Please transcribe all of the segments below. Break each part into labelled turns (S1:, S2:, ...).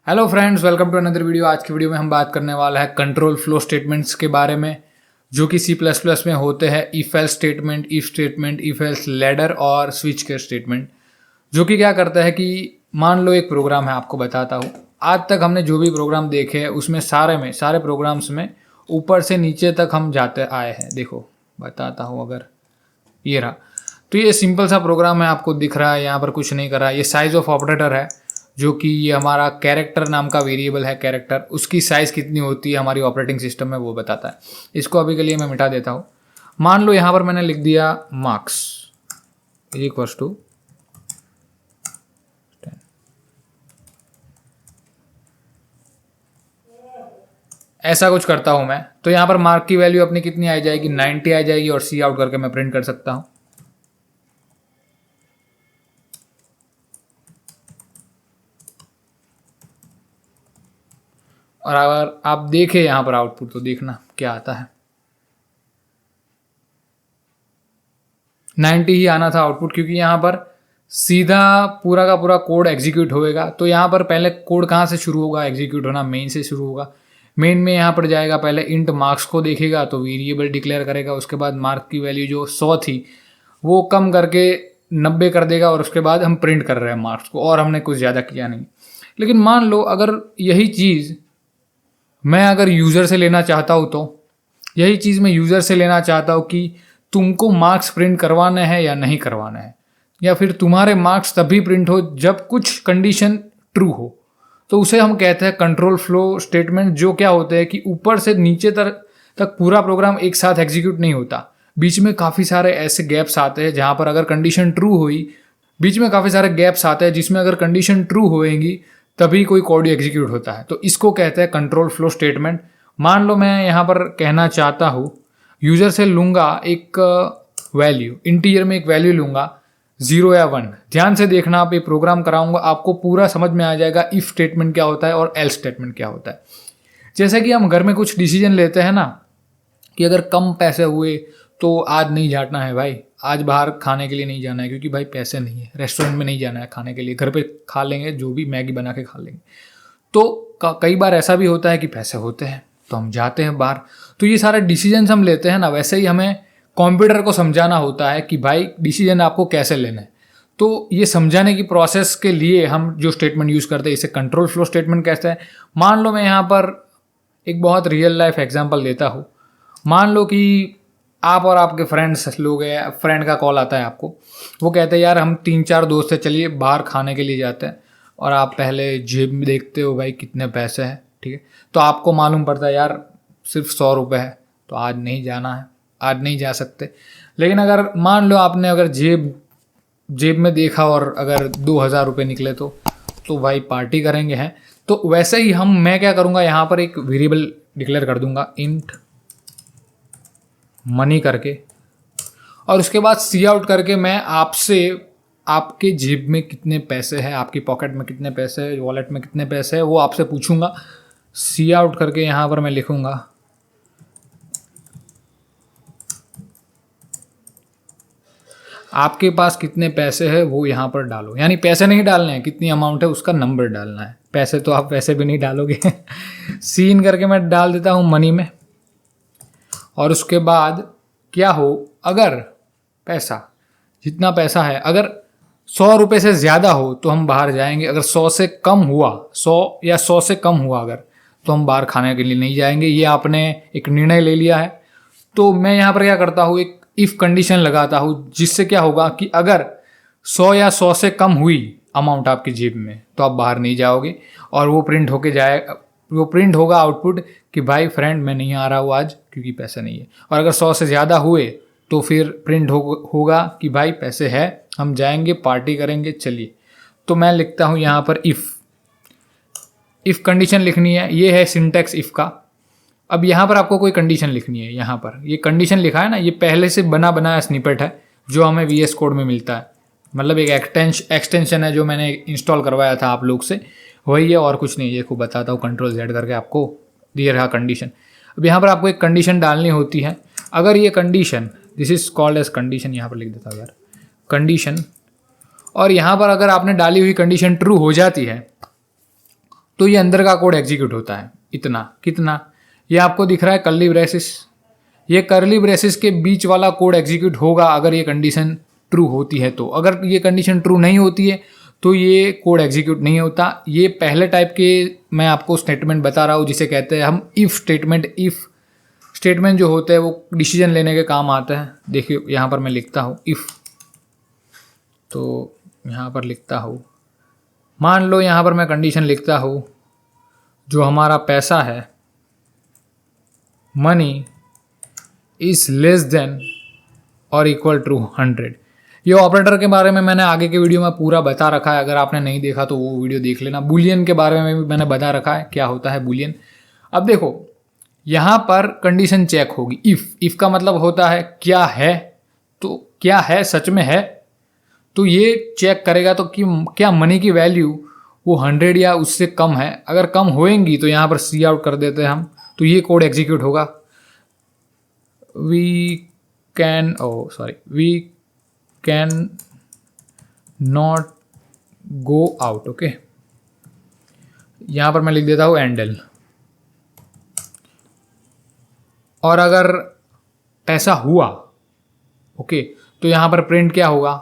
S1: Hello friends, welcome to another video. आज की video में हम बात करने वाला है कंट्रोल फ्लो स्टेटमेंट्स के बारे में, जो कि C++ में होते हैं। If else statement, if else ladder और स्विच केस स्टेटमेंट, जो कि क्या करता है कि मान लो एक प्रोग्राम है, आपको बताता हूँ। आज तक हमने जो भी प्रोग्राम देखे हैं उसमें सारे प्रोग्राम्स में ऊपर से नीचे तक हम जाते आए हैं। देखो बताता हूँ, अगर ये रहा तो ये सिंपल सा प्रोग्राम है, आपको दिख रहा है, यहाँ पर कुछ नहीं कर रहा है। ये साइज ऑफ ऑपरेटर है, जो कि ये हमारा कैरेक्टर नाम का वेरिएबल है। कैरेक्टर, उसकी साइज़ कितनी होती है हमारी ऑपरेटिंग सिस्टम में, वो बताता है। इसको अभी के लिए मैं मिटा देता हूँ। मान लो यहाँ पर मैंने लिख दिया मार्क्स इक्वल्स टू 10। ऐसा कुछ करता हूँ मैं, तो यहाँ पर मार्क की वैल्यू अपनी कितनी आ जाएगी, 90 आ जाएगी, और सी आउट करके मैं प्रिंट कर सकता हूँ। और अगर आप देखें यहाँ पर आउटपुट, तो देखना क्या आता है। 90 ही आना था आउटपुट, क्योंकि यहाँ पर सीधा पूरा का पूरा कोड एग्जीक्यूट होएगा। तो यहाँ पर पहले कोड कहाँ से शुरू होगा एग्जीक्यूट होना, मेन से शुरू होगा। मेन में यहाँ पर जाएगा, पहले इंट मार्क्स को देखेगा तो वेरिएबल डिक्लेयर करेगा। उसके बाद मार्क की वैल्यू जो 100 थी वो कम करके 90 कर देगा, और उसके बाद हम प्रिंट कर रहे हैं मार्क्स को, और हमने कुछ ज़्यादा किया नहीं। लेकिन मान लो अगर यही चीज़ मैं अगर यूज़र से लेना चाहता हूँ, तो यही चीज़ मैं यूज़र से लेना चाहता हूँ कि तुमको मार्क्स प्रिंट करवाना है या नहीं करवाना है, या फिर तुम्हारे मार्क्स तभी प्रिंट हो जब कुछ कंडीशन ट्रू हो, तो उसे हम कहते हैं कंट्रोल फ्लो स्टेटमेंट। जो क्या होते हैं कि ऊपर से नीचे तक पूरा प्रोग्राम एक साथ एग्जीक्यूट नहीं होता। बीच में काफ़ी सारे ऐसे गैप्स आते हैं जहाँ पर अगर कंडीशन ट्रू हुई, बीच में काफ़ी सारे गैप्स आते हैं जिसमें अगर कंडीशन ट्रू होएंगी तभी कोई कोड एग्जीक्यूट होता है। तो इसको कहते हैं कंट्रोल फ्लो स्टेटमेंट। मान लो मैं यहाँ पर कहना चाहता हूँ, यूज़र से लूँगा एक वैल्यू, इंटीजर में एक वैल्यू लूँगा 0 या 1। ध्यान से देखना, आप ये प्रोग्राम कराऊंगा, आपको पूरा समझ में आ जाएगा इफ़ स्टेटमेंट क्या होता है और एल्स स्टेटमेंट क्या होता है। जैसे कि हम घर में कुछ डिसीजन लेते हैं ना, कि अगर कम पैसे हुए तो आज नहीं जाना है भाई, आज बाहर खाने के लिए नहीं जाना है क्योंकि भाई पैसे नहीं है, रेस्टोरेंट में नहीं जाना है खाने के लिए, घर पे खा लेंगे, जो भी मैगी बना के खा लेंगे। तो कई बार ऐसा भी होता है कि पैसे होते हैं तो हम जाते हैं बाहर। तो ये सारे डिसीजन हम लेते हैं ना, वैसे ही हमें कंप्यूटर को समझाना होता है कि भाई डिसीजन आपको कैसे लेना है। तो ये समझाने की प्रोसेस के लिए हम जो स्टेटमेंट यूज़ करते हैं इसे कंट्रोल फ्लो स्टेटमेंट कहते हैं। मान लो मैं यहाँ पर एक बहुत रियल लाइफ एग्जांपल देता हूँ। मान लो कि आप और आपके फ्रेंड्स लोग हैं, फ्रेंड का कॉल आता है आपको, वो कहते हैं यार हम 3-4 दोस्त हैं, चलिए बाहर खाने के लिए जाते हैं। और आप पहले जेब में देखते हो भाई कितने पैसे हैं, ठीक है, तो आपको मालूम पड़ता है यार सिर्फ 100 रुपये है, तो आज नहीं जाना है, आज नहीं जा सकते। लेकिन अगर मान लो आपने अगर जेब में देखा और अगर 2000 रुपये निकले तो भाई पार्टी करेंगे हैं। तो वैसे ही मैं क्या करूँगा, यहाँ पर एक वेरिएबल डिक्लेयर कर दूंगा इंट मनी करके, और उसके बाद सी आउट करके मैं आपसे आपके जेब में कितने पैसे हैं, आपकी पॉकेट में कितने पैसे हैं, वॉलेट में कितने पैसे हैं, वो आपसे पूछूंगा। सी आउट करके यहाँ पर मैं लिखूंगा आपके पास कितने पैसे हैं, वो यहाँ पर डालो। यानी पैसे नहीं डालने हैं, कितनी अमाउंट है उसका नंबर डालना है। पैसे तो आप वैसे भी नहीं डालोगे सीन करके मैं डाल देता हूँ मनी में। और उसके बाद क्या हो, अगर पैसा, जितना पैसा है, अगर 100 रुपये से ज़्यादा हो तो हम बाहर जाएंगे। अगर 100 से कम हुआ, 100 या 100 से कम हुआ अगर, तो हम बाहर खाने के लिए नहीं जाएंगे। ये आपने एक निर्णय ले लिया है। तो मैं यहाँ पर क्या करता हूँ, एक इफ़ कंडीशन लगाता हूँ, जिससे क्या होगा कि अगर 100 या 100 से कम हुई अमाउंट आपकी जेब में तो आप बाहर नहीं जाओगे, और वो प्रिंट होगा आउटपुट कि भाई फ्रेंड मैं नहीं आ रहा हूँ आज क्योंकि पैसे नहीं है। और अगर 100 से ज़्यादा हुए तो फिर प्रिंट होगा कि भाई पैसे है, हम जाएंगे पार्टी करेंगे, चलिए। तो मैं लिखता हूँ यहाँ पर इफ़ कंडीशन लिखनी है, ये है सिंटैक्स इफ़ का। अब यहाँ पर आपको कोई कंडीशन लिखनी है, यहाँ पर ये कंडीशन लिखा है ना, ये पहले से बनाया स्निपेट है जो हमें VS कोड में मिलता है। मतलब एक एक्सटेंशन है जो मैंने इंस्टॉल करवाया था आप लोग से, वही है और कुछ नहीं। ये को बताता हूँ, कंट्रोल Z करके आपको दिया रहा कंडीशन। अब यहाँ पर आपको एक कंडीशन डालनी होती है। अगर ये condition, this is called as condition, यहाँ पर लिख देता हूँ यार कंडीशन, और यहाँ पर अगर आपने डाली हुई कंडीशन ट्रू हो जाती है तो ये अंदर का कोड एग्जीक्यूट होता है। इतना कितना, ये आपको दिख रहा है कर्ली ब्रेसिस, ये कर्ली ब्रेसिस के बीच वाला कोड एग्जीक्यूट होगा अगर ये कंडीशन ट्रू होती है तो। अगर ये कंडीशन ट्रू नहीं होती है तो ये कोड एग्जीक्यूट नहीं होता। ये पहले टाइप के मैं आपको स्टेटमेंट बता रहा हूँ जिसे कहते हैं हम इफ़ स्टेटमेंट। इफ़ स्टेटमेंट जो होते हैं वो डिसीजन लेने के काम आते हैं। देखिए यहाँ पर मैं लिखता हूँ इफ़, तो यहाँ पर लिखता हूँ, मान लो यहाँ पर मैं कंडीशन लिखता हूँ जो हमारा पैसा है, मनी इज़ लेस देन और इक्वल टू 100। ये ऑपरेटर के बारे में मैंने आगे के वीडियो में पूरा बता रखा है, अगर आपने नहीं देखा तो वो वीडियो देख लेना। बूलियन के बारे में भी मैंने बता रखा है क्या होता है बूलियन। अब देखो यहाँ पर कंडीशन चेक होगी। इफ़ का मतलब होता है क्या है, तो क्या है सच में है, तो ये चेक करेगा तो कि क्या मनी की वैल्यू वो 100 या उससे कम है। अगर कम होएंगी तो यहाँ पर सी आउट कर देते हैं हम, तो ये कोड एग्जीक्यूट होगा। We can not go out. Okay, यहाँ पर मैं लिख देता हूँ एंडल। और अगर ऐसा हुआ ओके, तो यहाँ पर प्रिंट क्या होगा,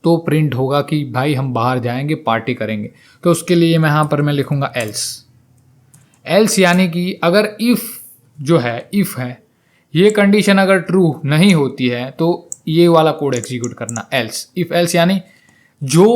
S1: तो प्रिंट होगा कि भाई हम बाहर जाएंगे पार्टी करेंगे। तो उसके लिए मैं यहाँ पर मैं लिखूँगा एल्स यानी कि अगर इफ़ जो है इफ़ है, ये कंडीशन अगर ट्रू नहीं होती है तो ये वाला कोड एग्जीक्यूट करना एल्स। इफ़ एल्स यानी जो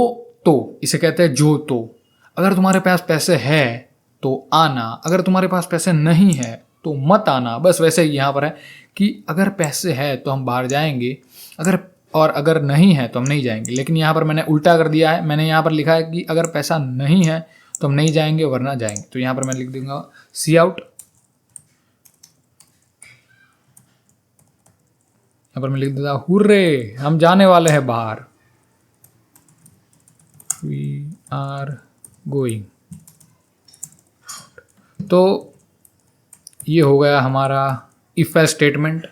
S1: तो, इसे कहते हैं जो तो। अगर तुम्हारे पास पैसे है तो आना, अगर तुम्हारे पास पैसे नहीं है तो मत आना। बस वैसे ही यहाँ पर है कि अगर पैसे है तो हम बाहर जाएंगे, अगर नहीं है तो हम नहीं जाएंगे। लेकिन यहाँ पर मैंने उल्टा कर दिया है, मैंने यहाँ पर लिखा है कि अगर पैसा नहीं है तो हम नहीं जाएंगे वरना जाएंगे। तो यहाँ पर मैं लिख दूंगा सी आउट। यहाँ पर मैं लिख देता हुर्रे, हम जाने वाले हैं बाहर, वी आर गोइंग। तो ये हो गया हमारा इफ एल्स स्टेटमेंट।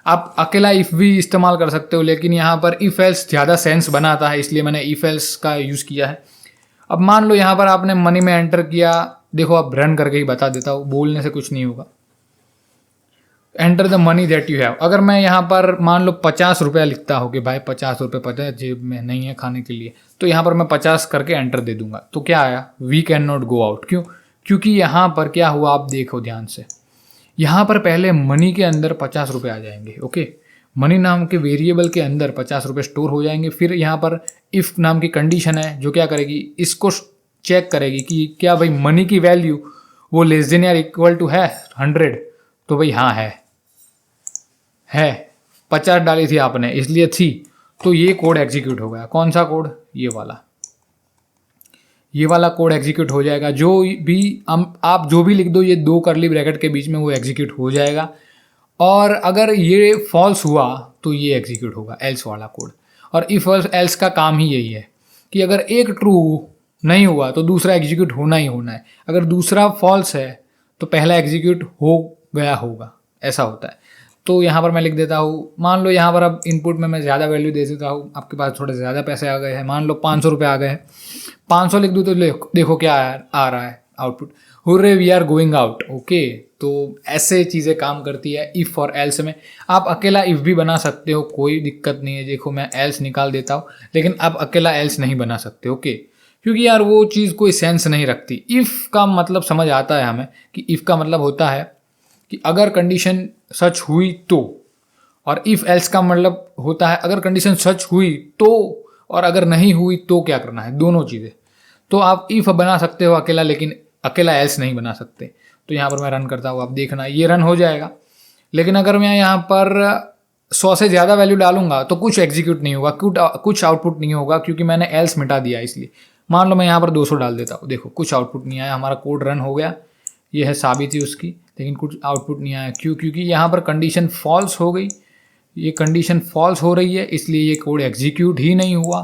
S1: आप अकेला इफ़ भी इस्तेमाल कर सकते हो, लेकिन यहाँ पर इफ़ एल्स ज़्यादा सेंस बनाता है, इसलिए मैंने इफ़ एल्स का यूज़ किया है। अब मान लो यहाँ पर आपने मनी में एंटर किया, देखो अब रन करके ही बता देता हूँ, बोलने से कुछ नहीं होगा। Enter the money that you have. अगर मैं यहाँ पर मान लो 50 रुपया लिखता हूँ कि भाई 50 रुपये पता है जेब में नहीं है खाने के लिए, तो यहाँ पर मैं 50 करके एंटर दे दूंगा। तो क्या आया, we can not go out. क्यों? क्योंकि यहाँ पर क्या हुआ आप देखो ध्यान से, यहाँ पर पहले मनी के अंदर 50 रुपये आ जाएंगे। ओके, मनी नाम के वेरिएबल के अंदर 50 रुपये स्टोर हो जाएंगे। फिर यहाँ पर इफ़ नाम की कंडीशन है जो क्या करेगी, इसको चेक करेगी कि क्या भाई मनी की वैल्यू वो लेस देन या इक्वल टू है 100। तो भाई हाँ है 50 डाली थी आपने इसलिए थी, तो ये कोड एग्जीक्यूट हो गया। कौन सा कोड, ये वाला कोड एग्जीक्यूट हो जाएगा। जो भी आप जो भी लिख दो ये 2 कर्ली ब्रैकेट के बीच में वो एग्जीक्यूट हो जाएगा। और अगर ये फॉल्स हुआ तो ये एग्जीक्यूट होगा एल्स वाला कोड। और इफ एल्स का काम ही यही है कि अगर एक ट्रू नहीं हुआ तो दूसरा एग्जीक्यूट होना ही होना है। अगर दूसरा फॉल्स है तो पहला एग्जीक्यूट हो गया होगा, ऐसा होता है। तो यहाँ पर मैं लिख देता हूँ, मान लो यहाँ पर अब इनपुट में मैं ज़्यादा वैल्यू दे देता हूँ, आपके पास थोड़े ज़्यादा पैसे आ गए हैं, मान लो 500 रुपये आ गए हैं, 500 लिख दूँ तो देखो क्या आ रहा है output, hurray we are going out. Okay, तो ऐसे चीज़ें काम करती है इफ़ और एल्स में। आप अकेला इफ़ भी बना सकते हो, कोई दिक्कत नहीं है। देखो मैं एल्स निकाल देता हूँ, लेकिन आप अकेला एल्स नहीं बना सकते। ओके, क्योंकि यार वो चीज़ कोई सेंस नहीं रखती। इफ़ का मतलब समझ आता है हमें कि इफ़ का मतलब होता है कि अगर कंडीशन सच हुई तो, और इफ़ एल्स का मतलब होता है अगर कंडीशन सच हुई तो, और अगर नहीं हुई तो क्या करना है, दोनों चीज़ें। तो आप इफ़ बना सकते हो अकेला, लेकिन अकेला एल्स नहीं बना सकते। तो यहाँ पर मैं रन करता हूँ, आप देखना ये रन हो जाएगा। लेकिन अगर मैं यहाँ पर 100 से ज़्यादा वैल्यू डालूंगा तो कुछ एग्जीक्यूट नहीं होगा, कुछ आउटपुट नहीं होगा, क्योंकि मैंने एल्स मिटा दिया। इसलिए मान लो मैं यहाँ पर 200 डाल देता हूँ, देखो कुछ आउटपुट नहीं आया, हमारा कोड रन हो गया, ये है साबिती उसकी, लेकिन कुछ आउटपुट नहीं आया। क्यों? क्योंकि यहाँ पर कंडीशन फॉल्स हो गई, ये कंडीशन फॉल्स हो रही है, इसलिए ये कोड एग्जीक्यूट ही नहीं हुआ।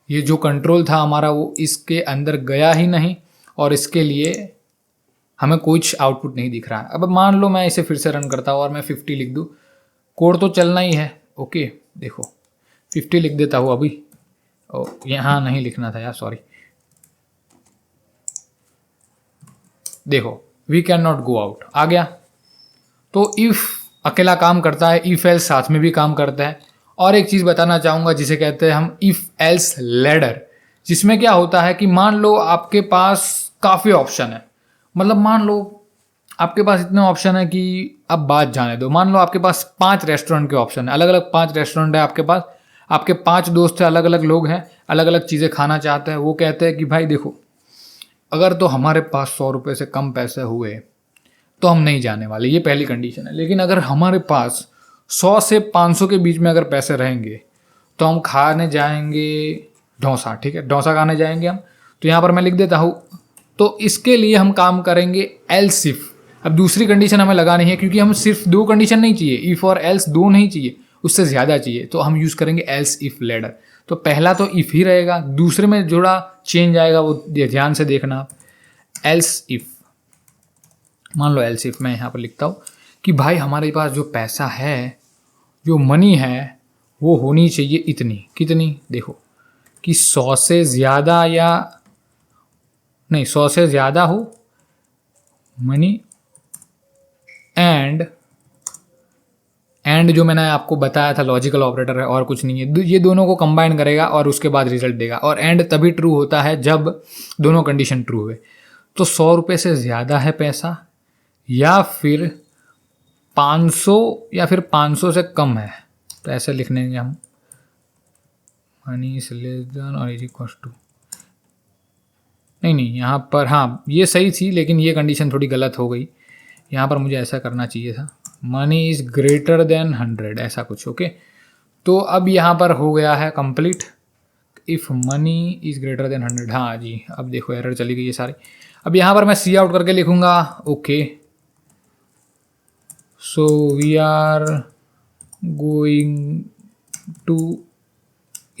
S1: ये जो कंट्रोल था हमारा वो इसके अंदर गया ही नहीं, और इसके लिए हमें कुछ आउटपुट नहीं दिख रहा है। अब मान लो मैं इसे फिर से रन करता हूँ और मैं 50 लिख दूँ, कोड तो चलना ही है। ओके, देखो 50 लिख देता हूँ अभी, यहाँ नहीं लिखना था यार, सॉरी। देखो we can not go out आ गया। तो इफ़ अकेला काम करता है, इफ़ एल्स साथ में भी काम करता है। और एक चीज़ बताना चाहूँगा जिसे कहते हैं हम इफ़ एल्स लैडर, जिसमें क्या होता है कि मान लो आपके पास काफ़ी ऑप्शन है, मतलब मान लो आपके पास इतने ऑप्शन है कि अब बात जाने दो, मान लो आपके पास 5 रेस्टोरेंट के ऑप्शन है, अलग अलग 5 रेस्टोरेंट है आपके पास, आपके 5 दोस्त हैं, अलग अलग लोग हैं, अलग अलग चीज़ें खाना चाहते हैं। वो कहते हैं कि भाई देखो अगर तो हमारे पास 100 रुपये से कम पैसे हुए तो हम नहीं जाने वाले, ये पहली कंडीशन है। लेकिन अगर हमारे पास 100 से 500 के बीच में अगर पैसे रहेंगे तो हम खाने जाएंगे डोसा, ठीक है, डोसा खाने जाएंगे हम। तो यहाँ पर मैं लिख देता हूँ, तो इसके लिए हम काम करेंगे एल्स इफ। अब दूसरी कंडीशन हमें लगानी है क्योंकि हम सिर्फ 2 कंडीशन नहीं चाहिए, इफ़ और एल्स 2 नहीं चाहिए, उससे ज़्यादा चाहिए, तो हम यूज़ करेंगे एल्स इफ लैडर। तो पहला तो इफ़ ही रहेगा, दूसरे में जोड़ा चेंज आएगा, वो ध्यान से देखना। एल्स इफ, मान लो एल्स इफ मैं यहाँ पर लिखता हूँ कि भाई हमारे पास जो पैसा है, जो मनी है, वो होनी चाहिए इतनी, कितनी, देखो कि 100 से ज़्यादा या नहीं 100 से ज़्यादा हो मनी, एंड जो मैंने आपको बताया था लॉजिकल ऑपरेटर है और कुछ नहीं है, ये दोनों को कंबाइन करेगा और उसके बाद रिजल्ट देगा। और एंड तभी ट्रू होता है जब दोनों कंडीशन ट्रू हुए। तो 100 रुपये से ज़्यादा है पैसा, या फिर 500 या फिर 500 से कम है, तो ऐसे लिख लेंगे हम मनी इज लेस देन और इज इक्वल टू, नहीं यहाँ पर हाँ ये सही थी लेकिन ये कंडीशन थोड़ी गलत हो गई, यहाँ पर मुझे ऐसा करना चाहिए था मनी इज़ ग्रेटर देन 100, ऐसा कुछ। ओके, तो अब यहाँ पर हो गया है complete, if money is greater than 100। हाँ जी, अब देखो एरर चली गई है सारी। अब यहाँ पर मैं सी आउट करके लिखूँगा okay, so we are going to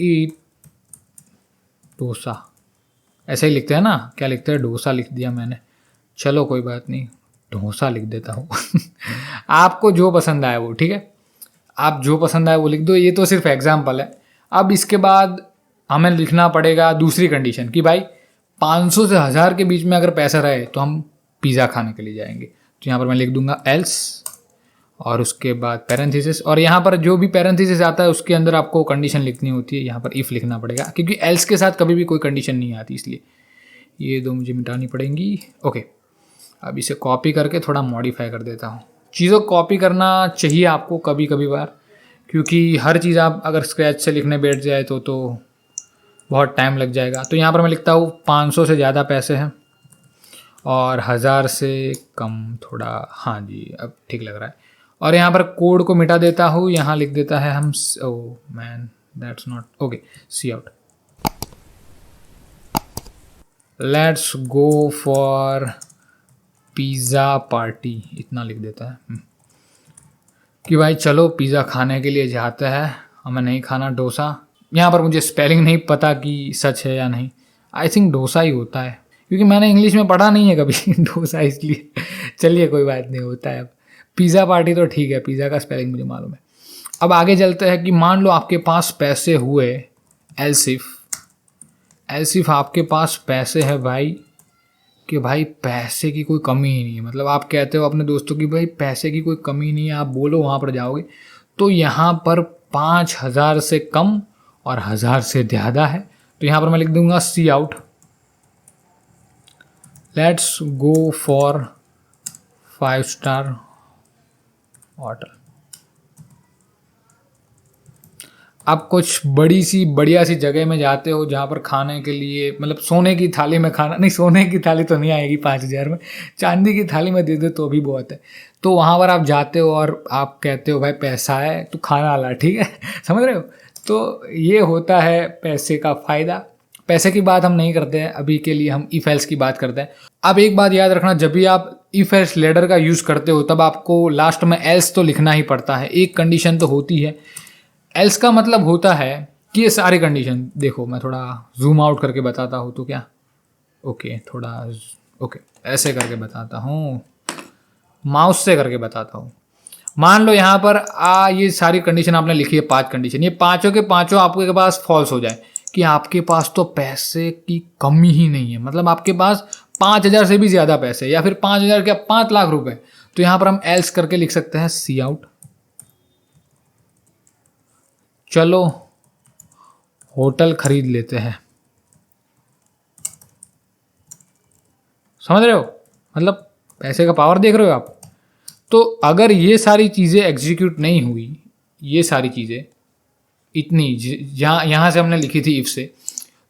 S1: eat dosa, ऐसे ही लिखते हैं ना, क्या लिखते हैं, डोसा लिख दिया मैंने, चलो कोई बात नहीं, डोसा लिख देता हूँ। आपको जो पसंद आए वो, ठीक है, आप जो पसंद आए वो लिख दो, ये तो सिर्फ एग्जाम्पल है। अब इसके बाद हमें लिखना पड़ेगा दूसरी कंडीशन कि भाई 500 से 1000 के बीच में अगर पैसा रहे तो हम पिज़्ज़ा खाने के लिए जाएंगे। तो यहाँ पर मैं लिख दूंगा एल्स और उसके बाद पैरेंथेसिस, और यहाँ पर जो भी पैरेंथेसिस आता है उसके अंदर आपको कंडीशन लिखनी होती है, यहाँ पर इफ़ लिखना पड़ेगा क्योंकि एल्स के साथ कभी भी कोई कंडीशन नहीं आती, इसलिए ये 2 मुझे मिटानी पड़ेंगी। ओके, अब इसे कॉपी करके थोड़ा मॉडिफाई कर देता हूँ। चीज़ों को कॉपी करना चाहिए आपको कभी कभी बार, क्योंकि हर चीज़ आप अगर स्क्रैच से लिखने बैठ जाए तो बहुत टाइम लग जाएगा। तो यहाँ पर मैं लिखता हूँ 500 से ज़्यादा पैसे हैं और 1000 से कम थोड़ा, हाँ जी अब ठीक लग रहा है। और यहाँ पर कोड को मिटा देता हूँ, यहाँ लिख देता है हम, oh man that's not okay, C out, let's go for pizza party, इतना लिख देता है कि भाई चलो पिज़्ज़ा खाने के लिए जाते हैं, हमें नहीं खाना डोसा। यहाँ पर मुझे स्पेलिंग नहीं पता कि सच है या नहीं, आई थिंक डोसा ही होता है क्योंकि मैंने इंग्लिश में पढ़ा नहीं है कभी डोसा, इसलिए चलिए कोई बात नहीं, होता है। अब पिज़्ज़ा पार्टी तो ठीक है, पिज़्ज़ा का स्पेलिंग मुझे मालूम है। अब आगे चलते हैं कि मान लो आपके पास पैसे हुए, एल्स इफ आपके पास पैसे है भाई, कि भाई पैसे की कोई कमी ही नहीं है, मतलब आप कहते हो अपने दोस्तों की भाई पैसे की कोई कमी नहीं है, आप बोलो वहाँ पर जाओगे, तो यहाँ पर 5000 से कम और 1000 से ज़्यादा है। तो यहाँ पर मैं लिख दूंगा see out, let's go for 5 star hotel. आप कुछ बड़ी सी बढ़िया सी जगह में जाते हो जहाँ पर खाने के लिए, मतलब सोने की थाली में खाना, नहीं सोने की थाली तो नहीं आएगी 5000 में, चांदी की थाली में दे दो तो भी बहुत है। तो वहाँ पर आप जाते हो और आप कहते हो भाई पैसा है तो खाना ला, ठीक है, समझ रहे हो। तो ये होता है पैसे का फ़ायदा। पैसे की बात हम नहीं करते हैं अभी के लिए, हम इफ एल्स की बात करते हैं। अब एक बात याद रखना, जब भी आप इफ एल्स लैडर का यूज़ करते हो तब आपको लास्ट में एल्स तो लिखना ही पड़ता है, एक कंडीशन तो होती है। एल्स का मतलब होता है कि ये सारी कंडीशन, देखो मैं थोड़ा जूम आउट करके बताता हूँ तो क्या, ओके थोड़ा ओके ऐसे करके बताता हूँ, माउस से करके बताता हूँ। मान लो यहाँ पर ये सारी कंडीशन आपने लिखी है, 5 कंडीशन, ये पाँचों के पाँचों आपके पास फॉल्स हो जाए कि आपके पास तो पैसे की कमी ही नहीं है, मतलब आपके पास 5,000 से भी ज़्यादा पैसे, या फिर 5,000 क्या 5 लाख रुपए, तो यहाँ पर हम एल्स करके लिख सकते हैं सी आउट। चलो होटल खरीद लेते हैं। समझ रहे हो, मतलब पैसे का पावर देख रहे हो आप। तो अगर ये सारी चीज़ें एग्जीक्यूट नहीं हुई, ये सारी चीज़ें इतनी यहाँ से हमने लिखी थी इफ से,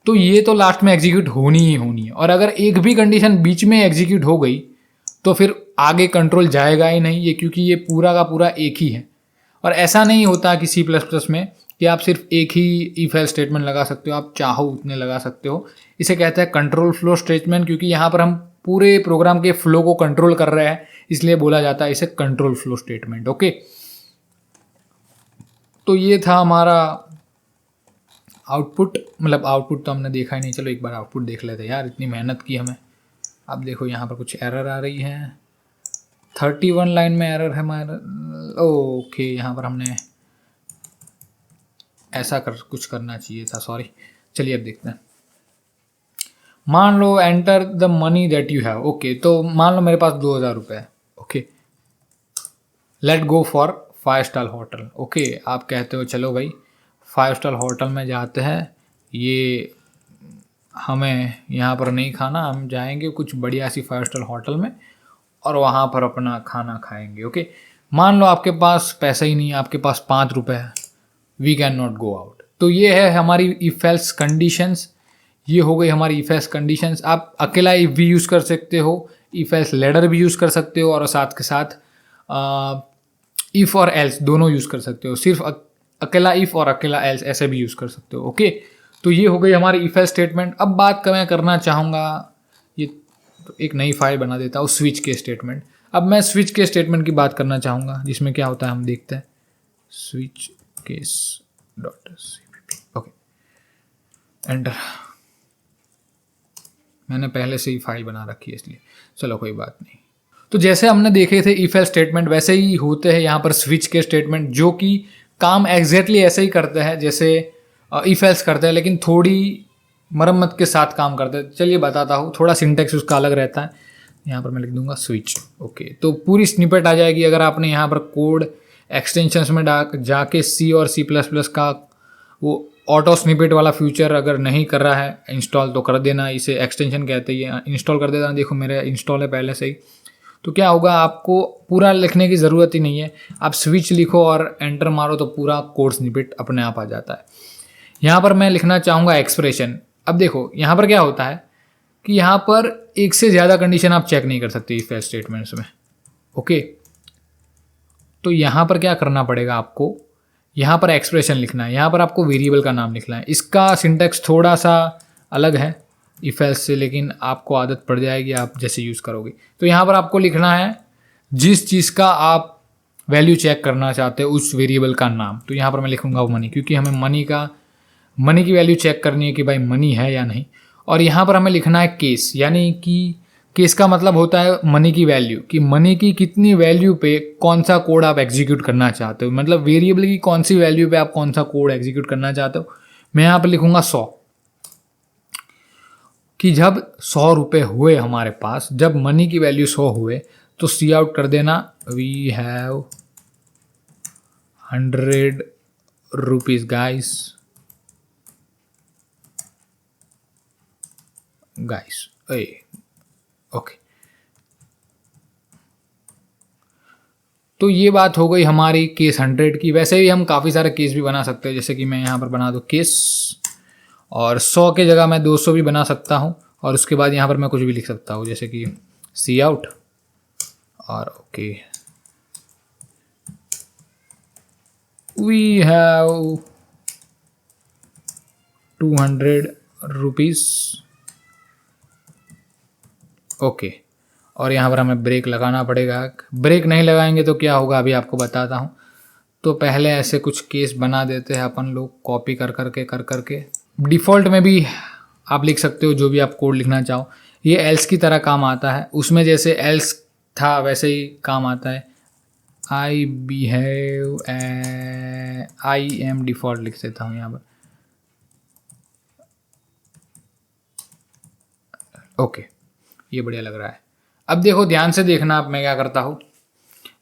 S1: तो ये तो लास्ट में एग्जीक्यूट होनी ही होनी है। और अगर एक भी कंडीशन बीच में एग्जीक्यूट हो गई तो फिर आगे कंट्रोल जाएगा ही नहीं ये, क्योंकि ये पूरा का पूरा एक ही है। और ऐसा नहीं होता कि सी प्लस प्लस में कि आप सिर्फ एक ही इफ एल्स स्टेटमेंट लगा सकते हो, आप चाहो उतने लगा सकते हो। इसे कहते हैं कंट्रोल फ्लो स्टेटमेंट, क्योंकि यहाँ पर हम पूरे प्रोग्राम के फ्लो को कंट्रोल कर रहे हैं, इसलिए बोला जाता है इसे कंट्रोल फ्लो स्टेटमेंट। ओके, तो ये था हमारा आउटपुट। मतलब आउटपुट तो हमने देखा ही नहीं, चलो एक बार आउटपुट देख लेते हैं यार, इतनी मेहनत की हमें। अब देखो यहाँ पर कुछ एरर आ रही है, 31 लाइन में एरर है हमारा। ओके, यहाँ पर हमने ऐसा कुछ करना चाहिए था, सॉरी। चलिए अब देखते हैं। मान लो enter the money that you have. Okay, तो मान लो मेरे पास 2,000 रुपये है। Okay, let go for 5 star hotel. Okay, आप कहते हो चलो भाई 5 स्टार होटल में जाते हैं, ये हमें यहाँ पर नहीं खाना, हम जाएंगे कुछ बढ़िया सी 5 स्टार होटल में और वहाँ पर अपना खाना खाएंगे। ओके, मान लो आपके पास पैसा ही नहीं है, आपके पास 5 रुपये है, we can not go out. तो ये है हमारी इफ एल्स कंडीशंस, ये हो गई हमारी इफ एल्स कंडीशंस। आप अकेला इफ भी यूज़ कर सकते हो, इफ एल्स लेडर भी यूज़ कर सकते हो, और साथ के साथ इफ़ और एल्स दोनों यूज़ कर सकते हो। सिर्फ अकेला इफ़ और अकेला एल्स ऐसे भी यूज़ कर सकते हो। ओके, तो ये हो गई हमारी इफ एल्स स्टेटमेंट। अब बात मैं करना चाहूँगा, ये तो एक नई फाइल बना देता हूँ, स्विच के स्टेटमेंट। अब मैं स्विच के स्टेटमेंट की बात करना चाहूँगा, जिसमें क्या होता है हम देखते हैं। Switch case dot cpp। Okay, enter. मैंने पहले से ही फाइल बना रखी है इसलिए, चलो कोई बात नहीं। तो जैसे हमने देखे थे इफ एल्स स्टेटमेंट, वैसे ही होते हैं यहाँ पर स्विच के स्टेटमेंट, जो कि काम एग्जैक्टली ऐसे ही करते हैं जैसे इफ एल्स करते हैं, लेकिन थोड़ी मरम्मत के साथ काम करते हैं। चलिए बताता हूँ, थोड़ा सिंटेक्स उसका अलग रहता है। यहाँ पर मैं लिख दूंगा स्विच। ओके, तो पूरी स्निपेट आ जाएगी। अगर आपने यहाँ पर कोड एक्सटेंशंस में जाके सी और सी प्लस प्लस का वो ऑटो स्निपेट वाला फीचर अगर नहीं कर रहा है इंस्टॉल, तो कर देना, इसे एक्सटेंशन कहते हैं, इंस्टॉल कर देना। देखो मेरा इंस्टॉल है पहले से ही, तो क्या होगा, आपको पूरा लिखने की ज़रूरत ही नहीं है। आप स्विच लिखो और एंटर मारो तो पूरा कोड स्निपेट अपने आप आ जाता है। यहाँ पर मैं लिखना चाहूँगा एक्सप्रेशन। अब देखो यहाँ पर क्या होता है कि यहाँ पर एक से ज़्यादा कंडीशन आप चेक नहीं कर सकते इफ एल्स स्टेटमेंट्स में। ओके, तो यहाँ पर क्या करना पड़ेगा आपको, यहाँ पर एक्सप्रेशन लिखना है, यहाँ पर आपको वेरिएबल का नाम लिखना है। इसका सिंटेक्स थोड़ा सा अलग है इफ एल्स से, लेकिन आपको आदत पड़ जाएगी आप जैसे यूज़ करोगे। तो यहाँ पर आपको लिखना है जिस चीज़ का आप वैल्यू चेक करना चाहते हो उस वेरिएबल का नाम। तो यहाँ पर मैं लिखूँगा मनी, क्योंकि हमें मनी की वैल्यू चेक करनी है कि भाई मनी है या नहीं। और यहाँ पर हमें लिखना है केस, यानी कि केस का मतलब होता है मनी की वैल्यू, कि मनी की कितनी वैल्यू पे कौन सा कोड आप एग्जीक्यूट करना चाहते हो, मतलब वेरिएबल की कौन सी वैल्यू पे आप कौन सा कोड एग्जीक्यूट करना चाहते हो। मैं यहाँ पर लिखूँगा 100, कि जब 100 रुपये हुए हमारे पास, जब मनी की वैल्यू 100 हुए तो सी आउट कर देना we have 100 rupees guys. Okay, तो ये बात हो गई हमारी केस 100 की। वैसे ही हम काफ़ी सारे केस भी बना सकते हैं, जैसे कि मैं यहाँ पर बना दूँ केस, और 100 के जगह मैं 200 भी बना सकता हूँ, और उसके बाद यहाँ पर मैं कुछ भी लिख सकता हूँ, जैसे कि सी आउट और okay we have 200 rupees. Okay, और यहाँ पर हमें ब्रेक लगाना पड़ेगा। ब्रेक नहीं लगाएंगे तो क्या होगा अभी आपको बताता हूँ। तो पहले ऐसे कुछ केस बना देते हैं अपन लोग, कॉपी कर करके। डिफ़ॉल्ट में भी आप लिख सकते हो जो भी आप कोड लिखना चाहो, ये एल्स की तरह काम आता है। उसमें जैसे एल्स था वैसे ही काम आता है। आई एम डिफ़ॉल्ट लिख देता हूँ यहाँ पर। ओके, ये बढ़िया लग रहा है। अब देखो ध्यान से देखना, अब मैं क्या करता हूँ,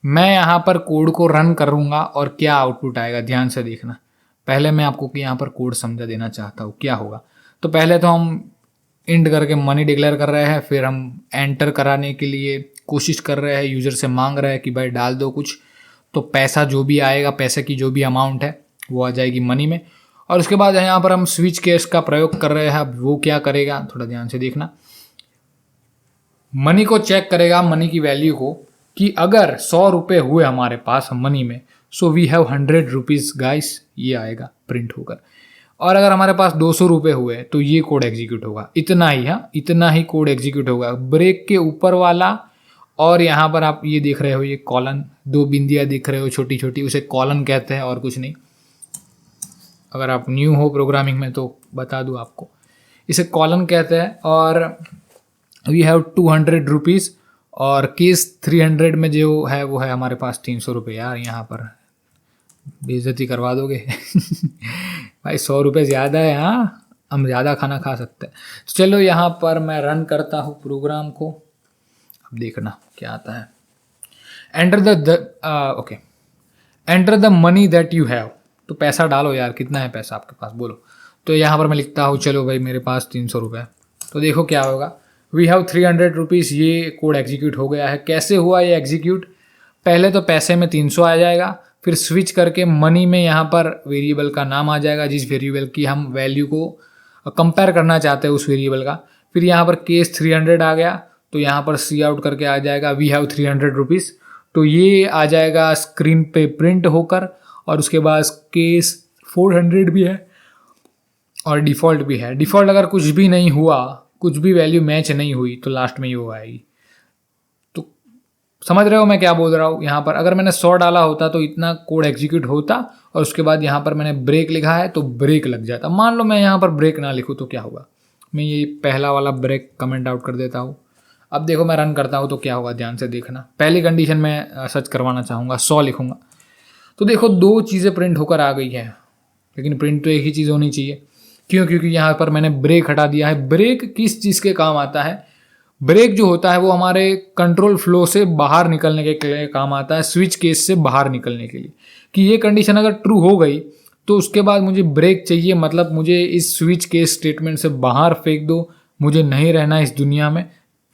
S1: मैं यहाँ पर कोड को रन करूँगा और क्या आउटपुट आएगा ध्यान से देखना। पहले मैं आपको यहाँ पर कोड समझा देना चाहता हूँ क्या होगा। तो पहले तो हम इंड करके मनी डिक्लेयर कर रहे हैं, फिर हम एंटर कराने के लिए कोशिश कर रहे हैं, यूज़र से मांग रहे हैं कि भाई डाल दो कुछ, तो पैसा जो भी आएगा, पैसे की जो भी अमाउंट है वो आ जाएगी मनी में। और उसके बाद यहाँ पर हम स्विच केस का प्रयोग कर रहे हैं। अब वो क्या करेगा, थोड़ा ध्यान से देखना, मनी को चेक करेगा, मनी की वैल्यू को, कि अगर 100 रुपये हुए हमारे पास मनी में, so we have 100 rupees guys, ये आएगा प्रिंट होकर। और अगर हमारे पास 200 रुपये हुए तो ये कोड एग्जीक्यूट होगा। इतना ही, हाँ इतना ही कोड एग्जीक्यूट होगा। ब्रेक के ऊपर वाला, और यहाँ पर आप ये देख रहे हो, ये कॉलन, 2 बिंदियाँ दिख रहे हो छोटी छोटी, उसे कॉलन कहते हैं और कुछ नहीं। अगर आप न्यू हो प्रोग्रामिंग में तो बता दूँ आपको, इसे कॉलन कहते हैं। और वी हैव 200 रुपीज़, और केस 300 में जो है वो है हमारे पास 300 रुपये। यार यहाँ पर बेइज्जती करवा दोगे भाई, 100 रुपये ज़्यादा है, हाँ हम ज़्यादा खाना खा सकते हैं। तो चलो यहाँ पर मैं रन करता हूँ प्रोग्राम को, अब देखना क्या आता है। Enter okay, enter the money that you have, तो पैसा डालो यार, कितना है पैसा आपके पास बोलो। तो यहाँ पर मैं लिखता हूँ, चलो भाई मेरे पास 300 रुपये। तो देखो क्या होगा, वी हैव 300 रुपीज़, ये कोड एग्जीक्यूट हो गया है। कैसे हुआ ये एग्जीक्यूट, पहले तो पैसे में 300 आ जाएगा, फिर स्विच करके मनी में यहाँ पर वेरिएबल का नाम आ जाएगा, जिस वेरिएबल की हम वैल्यू को कंपेयर करना चाहते हैं उस वेरिएबल का। फिर यहाँ पर केस 300 आ गया, तो यहाँ पर सी आउट करके आ जाएगा वी हैव 300 रुपीज़। तो ये आ जाएगा स्क्रीन पे प्रिंट होकर। और उसके बाद केस 400 भी है और डिफ़ॉल्ट भी है। डिफ़ॉल्ट अगर कुछ भी नहीं हुआ, कुछ भी वैल्यू मैच नहीं हुई, तो लास्ट में ये वो आएगी। तो समझ रहे हो मैं क्या बोल रहा हूँ। यहाँ पर अगर मैंने 100 डाला होता तो इतना कोड एग्जीक्यूट होता, और उसके बाद यहाँ पर मैंने ब्रेक लिखा है तो ब्रेक लग जाता। मान लो मैं यहाँ पर ब्रेक ना लिखूँ तो क्या होगा, मैं ये पहला वाला ब्रेक कमेंट आउट कर देता हूँ। अब देखो मैं रन करता हूँ तो क्या होगा, ध्यान से देखना। पहली कंडीशन में सच करवाना चाहूँगा, 100 लिखूँगा, तो देखो 2 चीज़ें प्रिंट होकर आ गई है, लेकिन प्रिंट तो एक ही चीज़ होनी चाहिए। क्यों, क्योंकि यहाँ पर मैंने ब्रेक हटा दिया है। ब्रेक किस चीज़ के काम आता है, ब्रेक जो होता है वो हमारे कंट्रोल फ्लो से बाहर निकलने के लिए काम आता है, स्विच केस से बाहर निकलने के लिए। कि ये कंडीशन अगर ट्रू हो गई तो उसके बाद मुझे ब्रेक चाहिए, मतलब मुझे इस स्विच केस स्टेटमेंट से बाहर फेंक दो, मुझे नहीं रहना इस दुनिया में,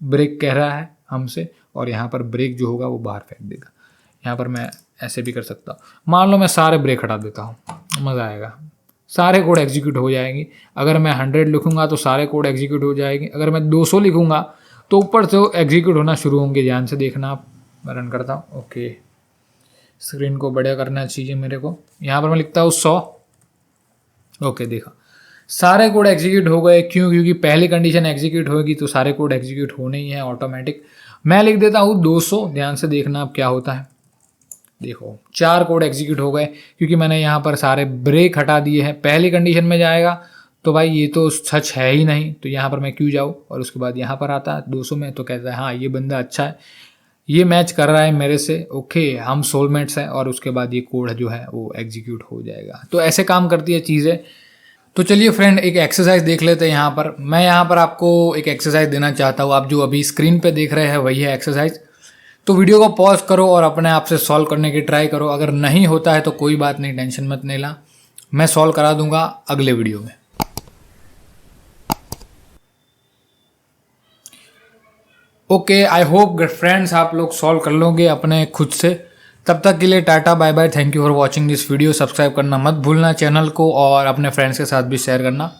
S1: ब्रेक कह रहा है हमसे। और यहाँ पर ब्रेक जो होगा वो बाहर फेंक देगा। यहाँ पर मैं ऐसे भी कर सकता हूँ, मान लो मैं सारे ब्रेक हटा देता हूँ, मज़ा आएगा, सारे कोड एग्जीक्यूट हो जाएंगे। अगर मैं 100 लिखूंगा तो सारे कोड एग्जीक्यूट हो जाएंगे। अगर मैं 200 लिखूंगा तो ऊपर से एग्जीक्यूट होना शुरू होंगे। ध्यान से देखना आप, मैं रन करता हूँ। ओके, स्क्रीन को बढ़िया करना चाहिए मेरे को। यहाँ पर मैं लिखता हूँ 100। ओके, देखा सारे कोड एग्जीक्यूट हो गए। क्यों, क्योंकि पहली कंडीशन एग्जीक्यूट होगी तो सारे कोड एग्जीक्यूट होने ही है ऑटोमेटिक। मैं लिख देता हूँ 200। ध्यान से देखना अब क्या होता है। देखो 4 कोड एग्जीक्यूट हो गए, क्योंकि मैंने यहाँ पर सारे ब्रेक हटा दिए हैं। पहली कंडीशन में जाएगा तो भाई ये तो सच है ही नहीं, तो यहाँ पर मैं क्यों जाऊँ। और उसके बाद यहाँ पर आता है 200 में, तो कहता है हाँ ये बंदा अच्छा है, ये मैच कर रहा है मेरे से, ओके हम सोलमेट्स हैं। और उसके बाद ये कोड जो है वो एग्जीक्यूट हो जाएगा। तो ऐसे काम करती है चीज़ें। तो चलिए फ्रेंड, एक एक्सरसाइज देख लेते हैं। यहाँ पर मैं यहाँ पर आपको एक एक्सरसाइज देना चाहता हूँ। आप जो अभी स्क्रीन पे देख रहे हैं वही है एक्सरसाइज। तो वीडियो को पॉज करो और अपने आप से सॉल्व करने की ट्राई करो। अगर नहीं होता है तो कोई बात नहीं, टेंशन मत लेना, मैं सॉल्व करा दूंगा अगले वीडियो में। ओके, आई होप फ्रेंड्स आप लोग सॉल्व कर लोगे अपने खुद से। तब तक के लिए tata bye bye, thank you for watching this video. Subscribe करना मत भूलना चैनल को, और अपने फ्रेंड्स के साथ भी शेयर करना।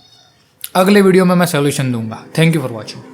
S1: अगले वीडियो में मैं सोल्यूशन दूंगा। Thank you for watching.